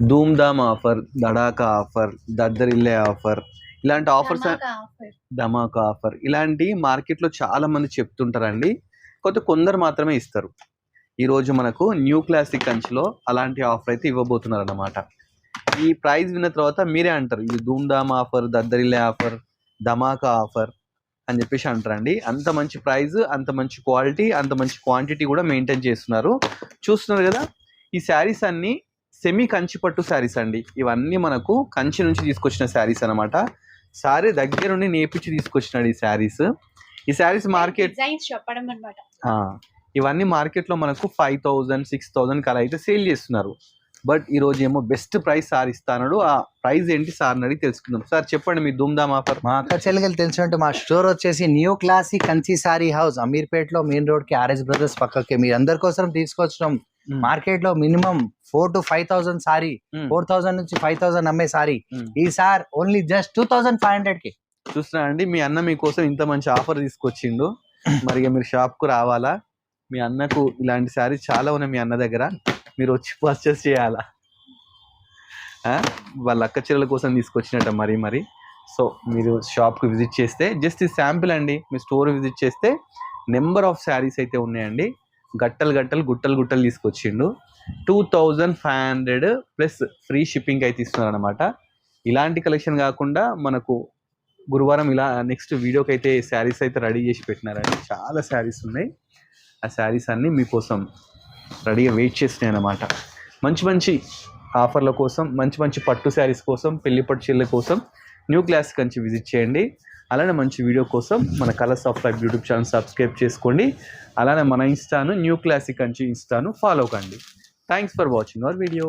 ధూమ్ ధామ్ offer, దడాకా offer, దద్దరిల్లే offer, ఇలాంటి offers, ధమాకా offer, ఇలాంటి మార్కెట్లో చాలా మంది చెప్తుంటారండి. కొందరు మాత్రమే ఇస్తారు. ఈరోజు మనకు న్యూ క్లాసిక్ కంచిలో అలాంటి ఆఫర్ అయితే ఇవ్వబోతున్నారు అన్నమాట. ఈ ప్రైస్ విన్న తర్వాత మీరే అంటారు ఇది ధూమ్ ధామ్ ఆఫర్, దద్దరిల్లే ఆఫర్, ధమాకా ఆఫర్ అని చెప్పేసి అంటారండి. అంత మంచి ప్రైస్, అంత మంచి క్వాలిటీ, అంత మంచి క్వాంటిటీ కూడా మెయింటైన్ చేస్తున్నారు. చూస్తున్నారు కదా, ఈ శారీస్ అన్నీ సెమీ కంచి పట్టు శారీస్ అండి. ఇవన్నీ మనకు కంచి నుంచి తీసుకొచ్చిన శారీస్ అనమాట. శారీ దగ్గర నుండి నేర్పించి తీసుకొచ్చినాడు ఈ శారీస్. ఈ శారీస్ మార్కెట్ చెప్పడం అనమాట. ఇవన్నీ మార్కెట్లో మనకు 5,000, 6,000 అలా అయితే సేల్ చేస్తున్నారు. బట్ ఈ రోజు ఏమో బెస్ట్ ప్రైస్ సార్ ఇస్తాడు. ఆ ప్రైస్ ఏంటి సార్ అడిగి తెలుసుకుందాం. సార్ చెప్పండి మీ ధూమ్ ధామ్ ఆఫర్. మా అక్క చెల్లెలు తెలిసినట్టు మా స్టోర్ వచ్చేసి New Classic Kanchi Sari House, అమీర్పేటలో మెయిన్ రోడ్ కి ఆర్ఎస్ బ్రదర్స్ పక్కకి. మీరు అందరి కోసం తీసుకొచ్చినాం. మార్కెట్ లో మినిమం 4,000 to 5,000 సారీ, 4,000 నుంచి 5,000 అమ్మే సారీ ఈ సార్ ఓన్లీ జస్ట్ 2,500 కి. చూస్తున్నా అండి, మీ అన్న మీకోసం ఇంత మంచి ఆఫర్ తీసుకొచ్చిండు. మరి మీరు షాప్ కు రావాలా? మీ అన్నకు ఇలాంటి శారీ చాలా ఉన్నాయి మీ అన్న దగ్గర, మీరు వచ్చి పర్చేస్ చేయాలా? వాళ్ళ అక్క చెల్లెల కోసం తీసుకొచ్చినట్ట మరి. సో మీరు షాప్కి విజిట్ చేస్తే, జస్ట్ ఈ శాంపిల్ అండి, మీ స్టోర్ విజిట్ చేస్తే నెంబర్ ఆఫ్ శారీస్ అయితే ఉన్నాయండి. గుట్టలు తీసుకొచ్చిండు. 2,500 ప్లస్ ఫ్రీ షిప్పింగ్ అయితే ఇస్తున్నారు అనమాట. ఇలాంటి కలెక్షన్ కాకుండా మనకు గురువారం ఇలా నెక్స్ట్ వీడియోకి అయితే శారీస్ అయితే రెడీ చేసి పెట్టినారండి. చాలా శారీస్ ఉన్నాయి. ఆ శారీస్ అన్నీ మీకోసం రెడీగా వెయిట్ చేస్తున్నాయి అన్నమాట. మంచి ఆఫర్ల కోసం, మంచి పట్టు శారీస్ కోసం, పెళ్లి పట్టు చీరల కోసం న్యూ క్లాసిక్ కంచి విజిట్ చేయండి. అలానే మంచి వీడియో కోసం మన colours of life YouTube channel subscribe చేసుకోండి. అలానే మన ఇన్స్టాను న్యూ క్లాసిక్ కంచి ఇన్స్టాను ఫాలో కండి. Thanks for watching our video.